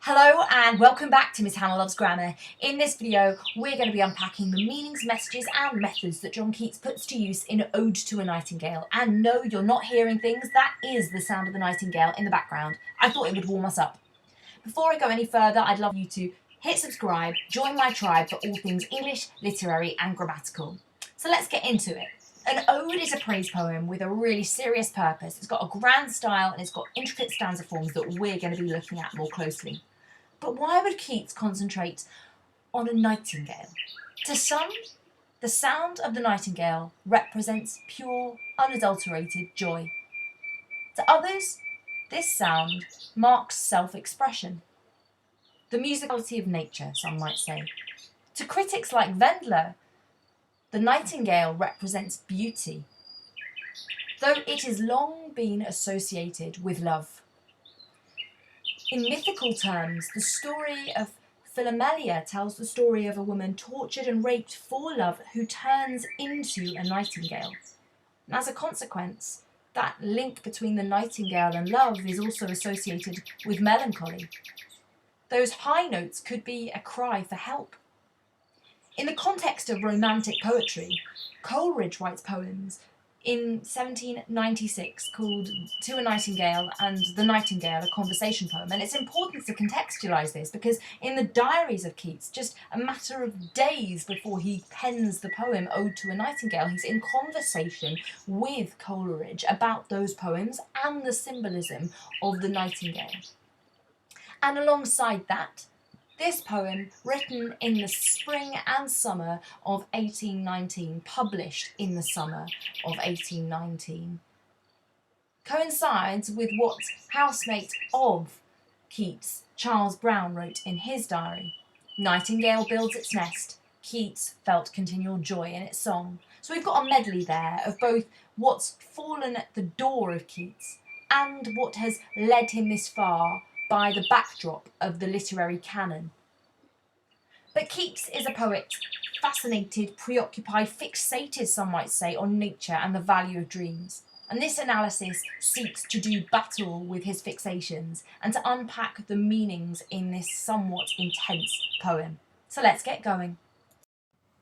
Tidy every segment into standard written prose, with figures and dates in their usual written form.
Hello and welcome back to Miss Hannah Loves Grammar. In this video we're going to be unpacking the meanings, messages and methods that John Keats puts to use in Ode to a Nightingale. And no, you're not hearing things, that is the sound of the nightingale in the background. I thought it would warm us up. Before I go any further, I'd love you to hit subscribe, join my tribe for all things English, literary and grammatical. So let's get into it. An ode is a praise poem with a really serious purpose. It's got a grand style and it's got intricate stanza forms that we're going to be looking at more closely. But why would Keats concentrate on a nightingale? To some, the sound of the nightingale represents pure, unadulterated joy. To others, this sound marks self-expression. The musicality of nature, some might say. To critics like Wendler, the nightingale represents beauty, though it has long been associated with love. In mythical terms, the story of Philomelia tells the story of a woman tortured and raped for love who turns into a nightingale. And as a consequence, that link between the nightingale and love is also associated with melancholy. Those high notes could be a cry for help. In the context of romantic poetry, Coleridge writes poems in 1796 called To a Nightingale and The Nightingale, a conversation poem. And it's important to contextualise this because in the diaries of Keats, just a matter of days before he pens the poem Ode to a Nightingale, he's in conversation with Coleridge about those poems and the symbolism of the nightingale. And alongside that, this poem, written in the spring and summer of 1819, published in the summer of 1819, coincides with what housemate of Keats, Charles Brown, wrote in his diary. Nightingale builds its nest, Keats felt continual joy in its song. So we've got a medley there of both what's fallen at the door of Keats and what has led him this far by the backdrop of the literary canon. But Keats is a poet fascinated, preoccupied, fixated, some might say, on nature and the value of dreams. And this analysis seeks to do battle with his fixations and to unpack the meanings in this somewhat intense poem. So let's get going.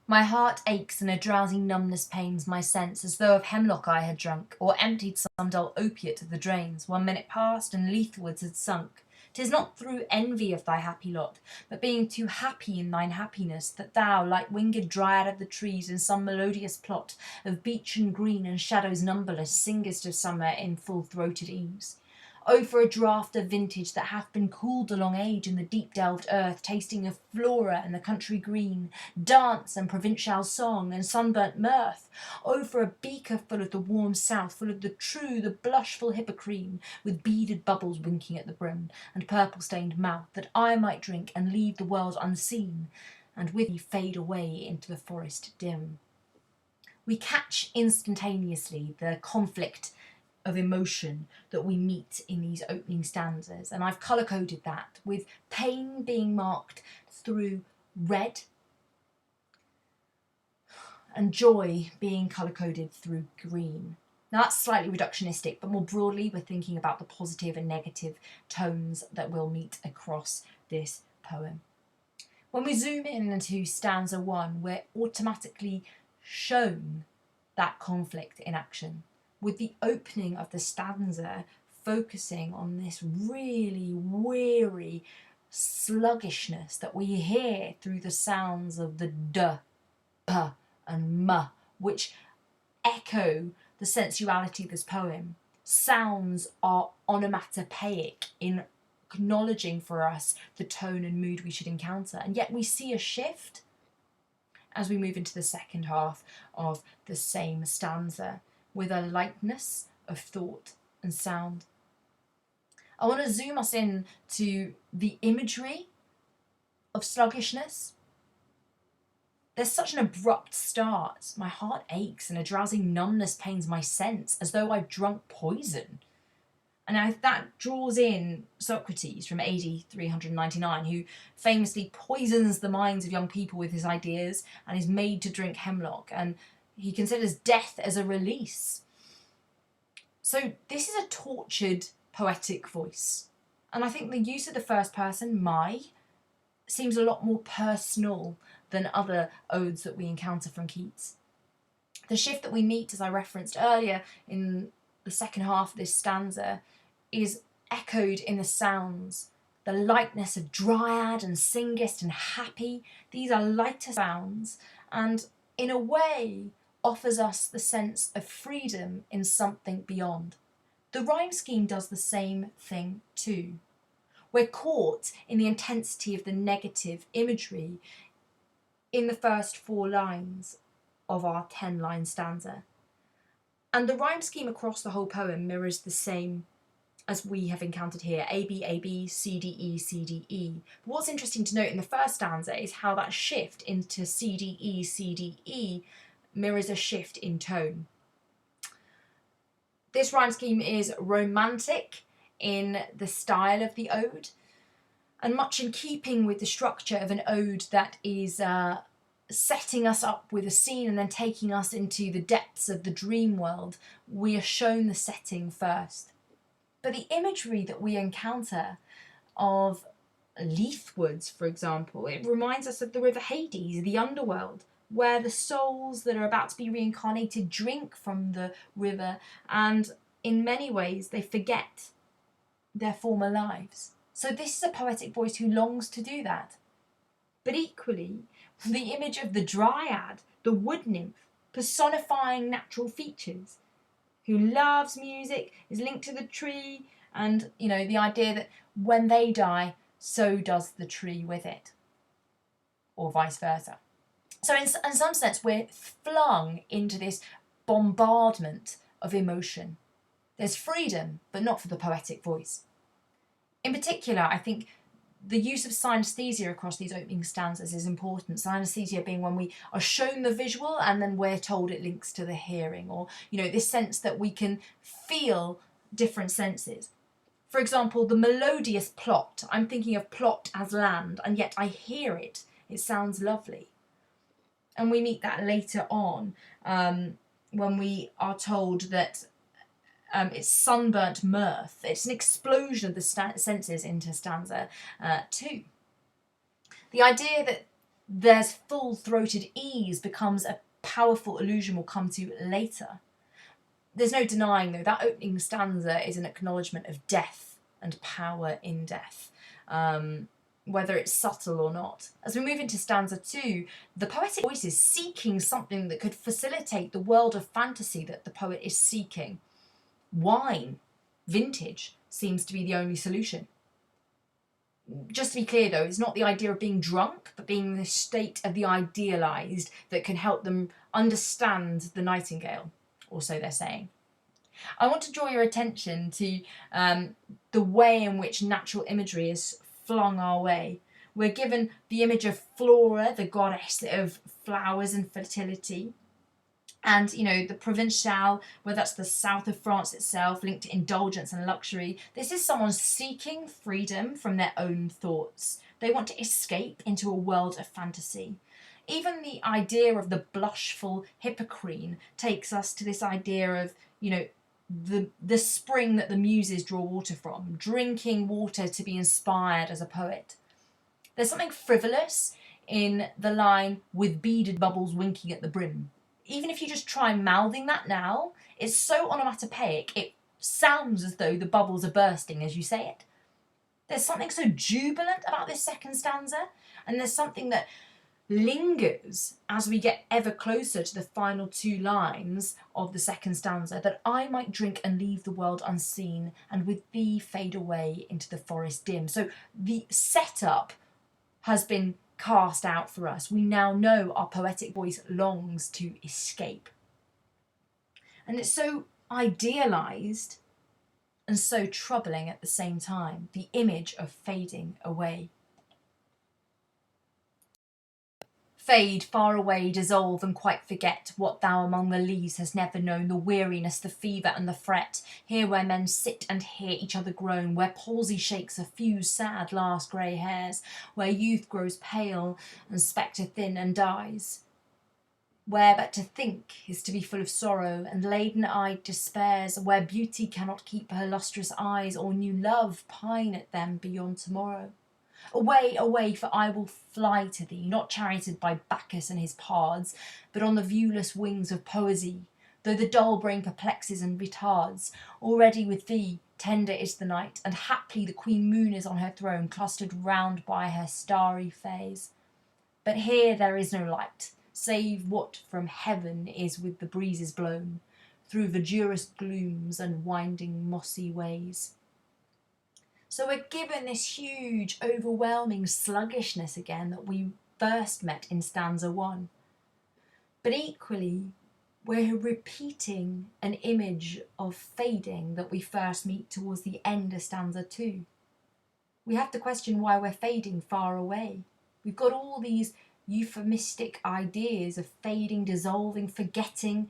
My heart aches and a drowsy numbness pains my sense, as though of hemlock I had drunk, or emptied some dull opiate of the drains. 1 minute passed, and lethwards had sunk. 'Tis not through envy of thy happy lot, but being too happy in thine happiness, that thou, like winged dryad of the trees, in some melodious plot of beech and green and shadows numberless, singest of summer in full-throated ease. Oh, for a draught of vintage that hath been cooled a long age in the deep-delved earth, tasting of flora and the country green, dance and provincial song and sunburnt mirth. Oh, for a beaker full of the warm south, full of the true, the blushful hippocrene, with beaded bubbles winking at the brim, and purple-stained mouth, that I might drink and leave the world unseen, and with me fade away into the forest dim. We catch instantaneously the conflict of emotion that we meet in these opening stanzas, and I've colour-coded that with pain being marked through red and joy being colour-coded through green. Now that's slightly reductionistic, but more broadly we're thinking about the positive and negative tones that we'll meet across this poem. When we zoom in into stanza 1, we're automatically shown that conflict in action, with the opening of the stanza focusing on this really weary sluggishness that we hear through the sounds of the d, p and m, which echo the sensuality of this poem. Sounds are onomatopoeic in acknowledging for us the tone and mood we should encounter, and yet we see a shift as we move into the second half of the same stanza, with a lightness of thought and sound. I want to zoom us in to the imagery of sluggishness. There's such an abrupt start. My heart aches and a drowsy numbness pains my sense, as though I've drunk poison. And now that draws in Socrates from AD 399, who famously poisons the minds of young people with his ideas and is made to drink hemlock, and he considers death as a release. So this is a tortured poetic voice. And I think the use of the first person, my, seems a lot more personal than other odes that we encounter from Keats. The shift that we meet, as I referenced earlier in the second half of this stanza, is echoed in the sounds. The lightness of dryad and singist and happy, these are lighter sounds, and in a way offers us the sense of freedom in something beyond. The rhyme scheme does the same thing too. We're caught in the intensity of the negative imagery in the first 4 lines of our 10-line stanza. And the rhyme scheme across the whole poem mirrors the same as we have encountered here, A, B, A, B, C, D, E, C, D, E. But what's interesting to note in the first stanza is how that shift into C, D, E, C, D, E mirrors a shift in tone. This rhyme scheme is romantic in the style of the ode, and much in keeping with the structure of an ode that is setting us up with a scene and then taking us into the depths of the dream world. We are shown the setting first. But the imagery that we encounter of Leithwoods, for example, it reminds us of the river Hades, the underworld, where the souls that are about to be reincarnated drink from the river, and in many ways they forget their former lives. So this is a poetic voice who longs to do that. But equally, the image of the dryad, the wood nymph, personifying natural features, who loves music, is linked to the tree, and, you know, the idea that when they die, so does the tree with it, or vice versa. So in some sense, we're flung into this bombardment of emotion. There's freedom, but not for the poetic voice. In particular, I think the use of synesthesia across these opening stanzas is important. Synesthesia being when we are shown the visual and then we're told it links to the hearing, or, you know, this sense that we can feel different senses. For example, the melodious plot. I'm thinking of plot as land, and yet I hear it. It sounds lovely. And we meet that later on when we are told that it's sunburnt mirth. It's an explosion of the senses into stanza 2. The idea that there's full-throated ease becomes a powerful illusion we'll come to later. There's no denying, though, that opening stanza is an acknowledgement of death and power in death, whether it's subtle or not. As we move into stanza 2, the poetic voice is seeking something that could facilitate the world of fantasy that the poet is seeking. Wine, vintage, seems to be the only solution. Just to be clear, though, it's not the idea of being drunk, but being in the state of the idealised that can help them understand the Nightingale, or so they're saying. I want to draw your attention to the way in which natural imagery is flung our way. We're given the image of Flora, the goddess of flowers and fertility, and, you know, the Provençal, where that's the south of France itself, linked to indulgence and luxury. This is someone seeking freedom from their own thoughts. They want to escape into a world of fantasy. Even the idea of the blushful Hippocrene takes us to this idea of, you know, the spring that the muses draw water from, drinking water to be inspired as a poet. There's something frivolous in the line, with beaded bubbles winking at the brim. Even if you just try mouthing that now, it's so onomatopoeic, it sounds as though the bubbles are bursting as you say it. There's something so jubilant about this second stanza, and there's something that lingers as we get ever closer to the final 2 lines of the second stanza, that I might drink and leave the world unseen, and with thee fade away into the forest dim. So the setup has been cast out for us. We now know our poetic voice longs to escape. And it's so idealised and so troubling at the same time, the image of fading away. Fade, far away, dissolve, and quite forget what thou among the leaves hast never known, the weariness, the fever, and the fret, here where men sit and hear each other groan, where palsy shakes a few sad last grey hairs, where youth grows pale and spectre thin and dies. Where but to think is to be full of sorrow, and laden-eyed despairs, where beauty cannot keep her lustrous eyes, or new love pine at them beyond tomorrow. Away, away, for I will fly to thee, not charioted by Bacchus and his pards, but on the viewless wings of poesy, though the dull brain perplexes and retards. Already with thee tender is the night, and haply the queen moon is on her throne, clustered round by her starry fays. But here there is no light, save what from heaven is with the breezes blown, through verdurous glooms and winding mossy ways. So we're given this huge, overwhelming sluggishness again that we first met in stanza 1. But equally, we're repeating an image of fading that we first meet towards the end of stanza 2. We have to question why we're fading far away. We've got all these euphemistic ideas of fading, dissolving, forgetting.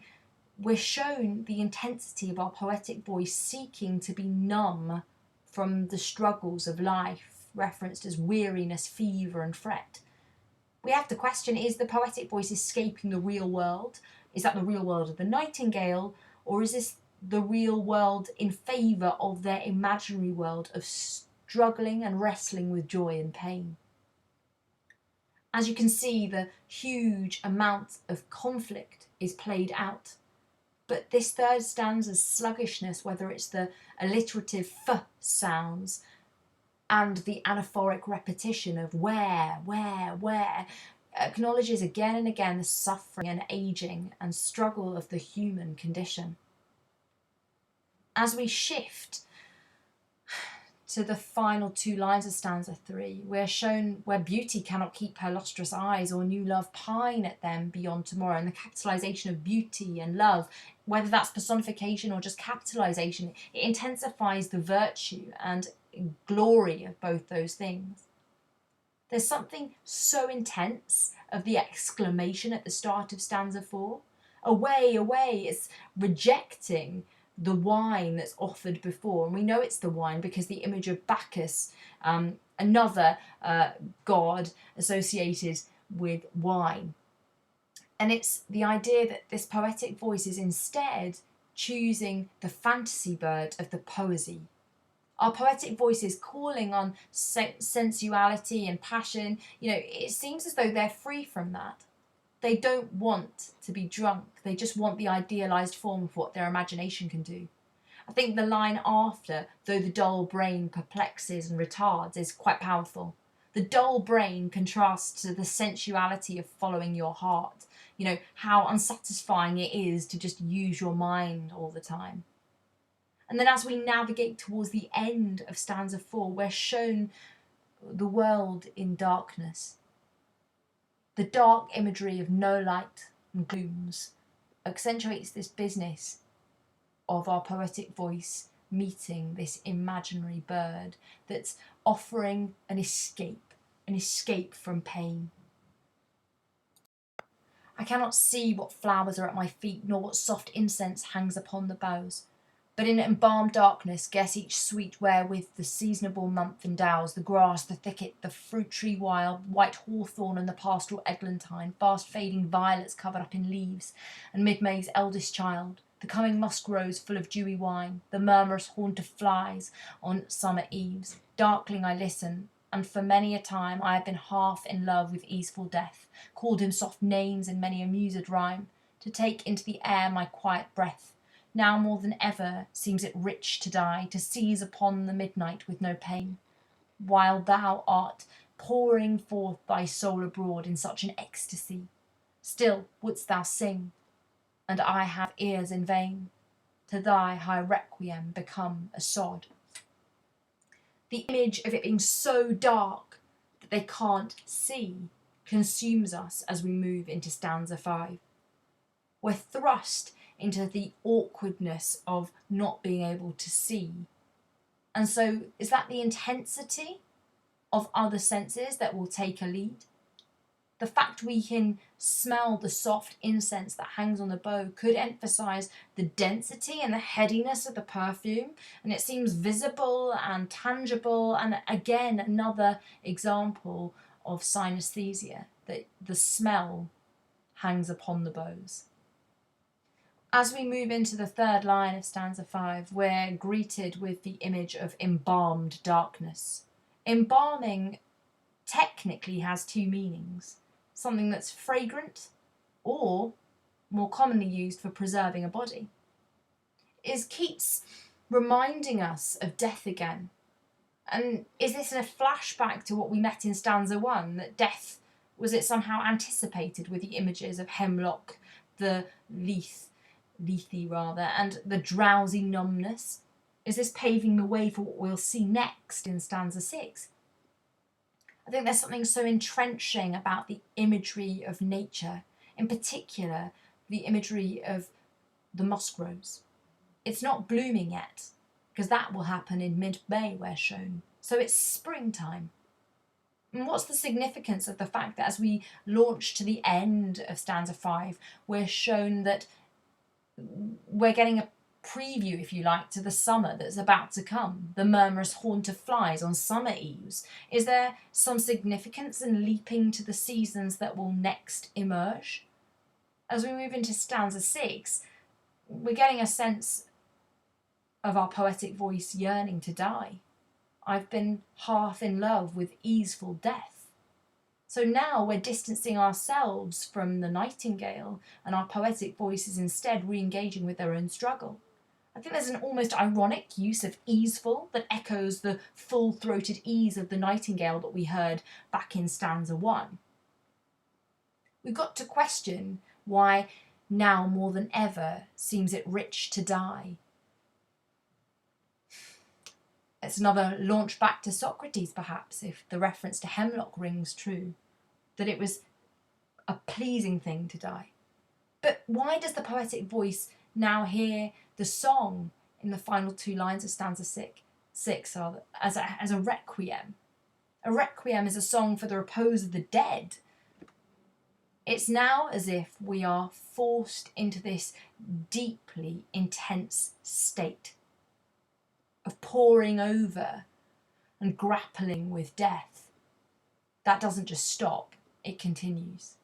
We're shown the intensity of our poetic voice seeking to be numb from the struggles of life, referenced as weariness, fever and fret. We have to question, is the poetic voice escaping the real world? Is that the real world of the Nightingale? Or is this the real world in favour of their imaginary world of struggling and wrestling with joy and pain? As you can see, the huge amount of conflict is played out. But this third stanza's sluggishness, whether it's the alliterative f sounds and the anaphoric repetition of where, acknowledges again and again the suffering and aging and struggle of the human condition. As we shift to the final 2 lines of stanza 3, we're shown where beauty cannot keep her lustrous eyes, or new love pine at them beyond tomorrow. And the capitalisation of beauty and love, whether that's personification or just capitalisation, it intensifies the virtue and glory of both those things. There's something so intense of the exclamation at the start of stanza 4. Away, away, it's rejecting the wine that's offered before. And we know it's the wine because the image of Bacchus, another god associated with wine. And it's the idea that this poetic voice is instead choosing the fantasy bird of the poesy. Our poetic voice is calling on sensuality and passion. It seems as though they're free from that. They don't want to be drunk. They just want the idealised form of what their imagination can do. I think the line after, though the dull brain perplexes and retards, is quite powerful. The dull brain contrasts to the sensuality of following your heart. How unsatisfying it is to just use your mind all the time. And then as we navigate towards the end of stanza 4, we're shown the world in darkness. The dark imagery of no light and glooms accentuates this business of our poetic voice meeting this imaginary bird that's offering an escape from pain. I cannot see what flowers are at my feet, nor what soft incense hangs upon the boughs. But in embalmed darkness guess each sweet wherewith the seasonable month endows, the grass, the thicket, the fruit tree wild, white hawthorn and the pastoral eglantine, fast fading violets covered up in leaves, and mid-May's eldest child, the coming musk rose full of dewy wine, the murmurous haunt of flies on summer eves. Darkling I listen, and for many a time I have been half in love with easeful death, called him soft names in many a mused rhyme, to take into the air my quiet breath. Now more than ever seems it rich to die, to seize upon the midnight with no pain, while thou art pouring forth thy soul abroad in such an ecstasy. Still wouldst thou sing, and I have ears in vain, to thy high requiem become a sod. The image of it being so dark that they can't see consumes us as we move into stanza 5. We're thrust into the awkwardness of not being able to see. And so is that the intensity of other senses that will take a lead? The fact we can smell the soft incense that hangs on the bow could emphasise the density and the headiness of the perfume, and it seems visible and tangible, and again another example of synesthesia, that the smell hangs upon the bows. As we move into the third line of stanza 5, we're greeted with the image of embalmed darkness. Embalming technically has two meanings: something that's fragrant, or more commonly used for preserving a body. Is Keats reminding us of death again? And is this a flashback to what we met in stanza 1, that death, was it somehow anticipated with the images of hemlock, the lethe rather, and the drowsy numbness? Is this paving the way for what we'll see next in stanza 6? I think there's something so entrenching about the imagery of nature, in particular the imagery of the musk rose. It's not blooming yet, because that will happen in mid-May, we're shown. So it's springtime. And what's the significance of the fact that as we launch to the end of stanza 5, we're shown that we're getting a preview, if you like, to the summer that's about to come, the murmurous haunt of flies on summer eves? Is there some significance in leaping to the seasons that will next emerge? As we move into stanza 6, we're getting a sense of our poetic voice yearning to die. I've been half in love with easeful death. So now we're distancing ourselves from the nightingale, and our poetic voice is instead re-engaging with their own struggle. I think there's an almost ironic use of easeful that echoes the full-throated ease of the nightingale that we heard back in stanza 1. We've got to question why now more than ever seems it rich to die. It's another launch back to Socrates, perhaps, if the reference to hemlock rings true, that it was a pleasing thing to die. But why does the poetic voice now hear the song in the final two lines of stanza 6 as a requiem? A requiem is a song for the repose of the dead. It's now as if we are forced into this deeply intense state of poring over and grappling with death. That doesn't just stop, it continues.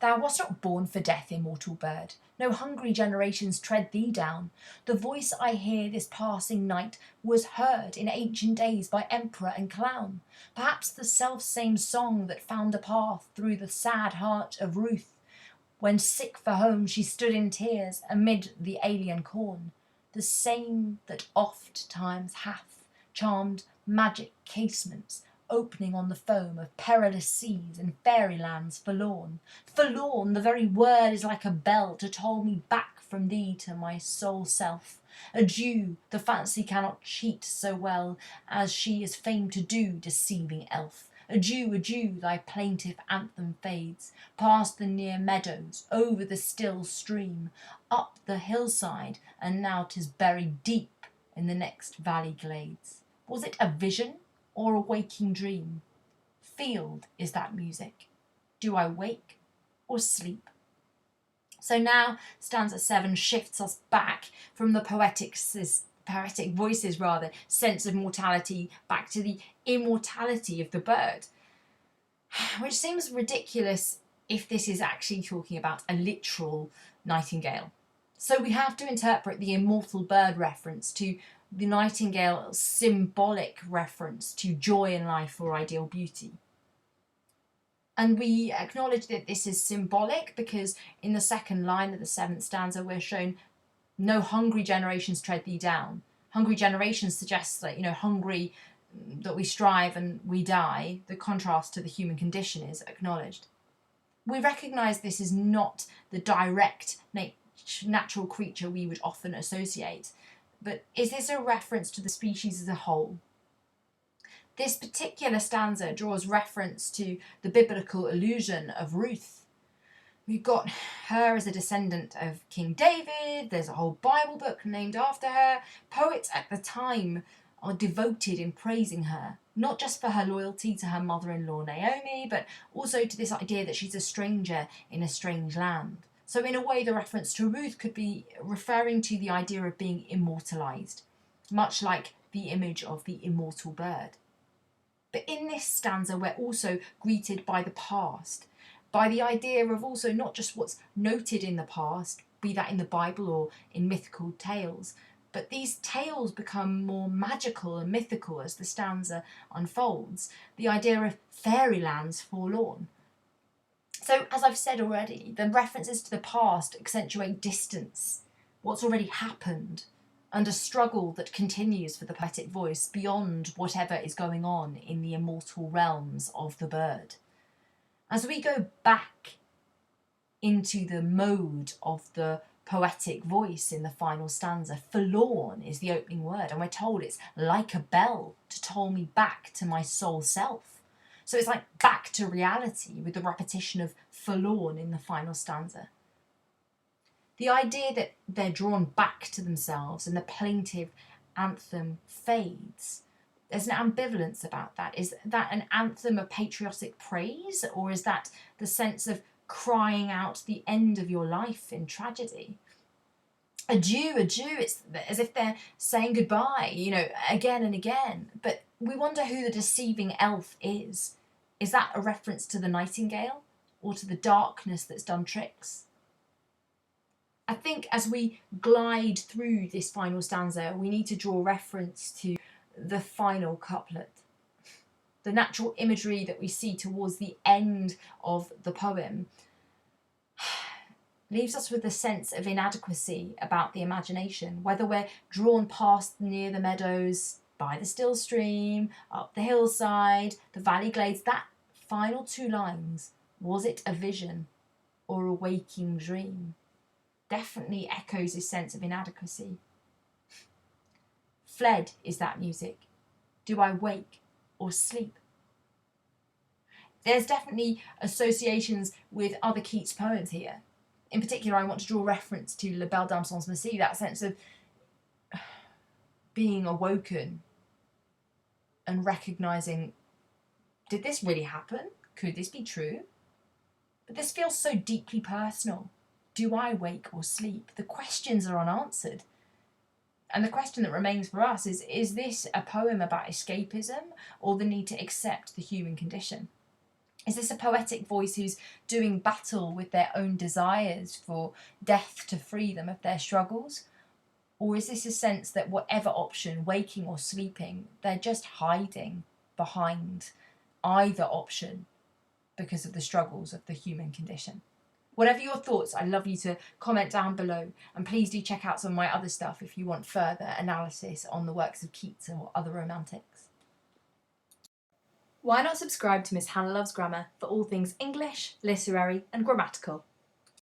Thou wast not born for death, immortal bird. No hungry generations tread thee down. The voice I hear this passing night was heard in ancient days by emperor and clown. Perhaps the self-same song that found a path through the sad heart of Ruth, when sick for home she stood in tears amid the alien corn. The same that oft times hath charmed magic casements, opening on the foam of perilous seas and fairylands forlorn. Forlorn, the very word is like a bell to toll me back from thee to my sole self. Adieu, the fancy cannot cheat so well as she is famed to do, deceiving elf. Adieu, adieu, thy plaintive anthem fades, past the near meadows, over the still stream, up the hillside, and now 'tis buried deep in the next valley glades. Was it a vision or a waking dream? Field is that music. Do I wake or sleep? So now stanza 7 shifts us back from the poetic voices sense of mortality back to the immortality of the bird, which seems ridiculous if this is actually talking about a literal nightingale. So we have to interpret the immortal bird reference to the nightingale's symbolic reference to joy in life or ideal beauty. And we acknowledge that this is symbolic because in the second line of the 7th stanza we're shown no hungry generations tread thee down. Hungry generations suggests that, hungry, that we strive and we die. The contrast to the human condition is acknowledged. We recognise this is not the direct natural creature we would often associate, but is this a reference to the species as a whole? This particular stanza draws reference to the biblical allusion of Ruth. We've got her as a descendant of King David. There's a whole Bible book named after her. Poets at the time are devoted in praising her, not just for her loyalty to her mother-in-law Naomi, but also to this idea that she's a stranger in a strange land. So in a way, the reference to Ruth could be referring to the idea of being immortalised, much like the image of the immortal bird. But in this stanza, we're also greeted by the past, by the idea of also not just what's noted in the past, be that in the Bible or in mythical tales, but these tales become more magical and mythical as the stanza unfolds. The idea of fairylands forlorn. So, as I've said already, the references to the past accentuate distance, what's already happened, and a struggle that continues for the poetic voice beyond whatever is going on in the immortal realms of the bird. As we go back into the mode of the poetic voice in the final stanza, forlorn is the opening word, and we're told it's like a bell to toll me back to my soul self. So it's like back to reality with the repetition of forlorn in the final stanza. The idea that they're drawn back to themselves and the plaintive anthem fades. There's an ambivalence about that. Is that an anthem of patriotic praise, or is that the sense of crying out the end of your life in tragedy? Adieu, adieu, it's as if they're saying goodbye, again and again. But we wonder who the deceiving elf is. Is that a reference to the nightingale, or to the darkness that's done tricks? I think as we glide through this final stanza, we need to draw reference to the final couplet. The natural imagery that we see towards the end of the poem leaves us with a sense of inadequacy about the imagination, whether we're drawn past near the meadows, by the still stream, up the hillside, the valley glades. That final two lines, was it a vision or a waking dream? Definitely echoes this sense of inadequacy. Fled is that music. Do I wake or sleep? There's definitely associations with other Keats poems here. In particular, I want to draw reference to La Belle Dame sans Merci, that sense of being awoken and recognising, did this really happen? Could this be true? But this feels so deeply personal. Do I wake or sleep? The questions are unanswered. And the question that remains for us is this a poem about escapism or the need to accept the human condition? Is this a poetic voice who's doing battle with their own desires for death to free them of their struggles? Or is this a sense that whatever option, waking or sleeping, they're just hiding behind either option because of the struggles of the human condition? Whatever your thoughts, I'd love you to comment down below, and please do check out some of my other stuff if you want further analysis on the works of Keats or other romantics. Why not subscribe to Miss Hannah Loves Grammar for all things English, literary and grammatical?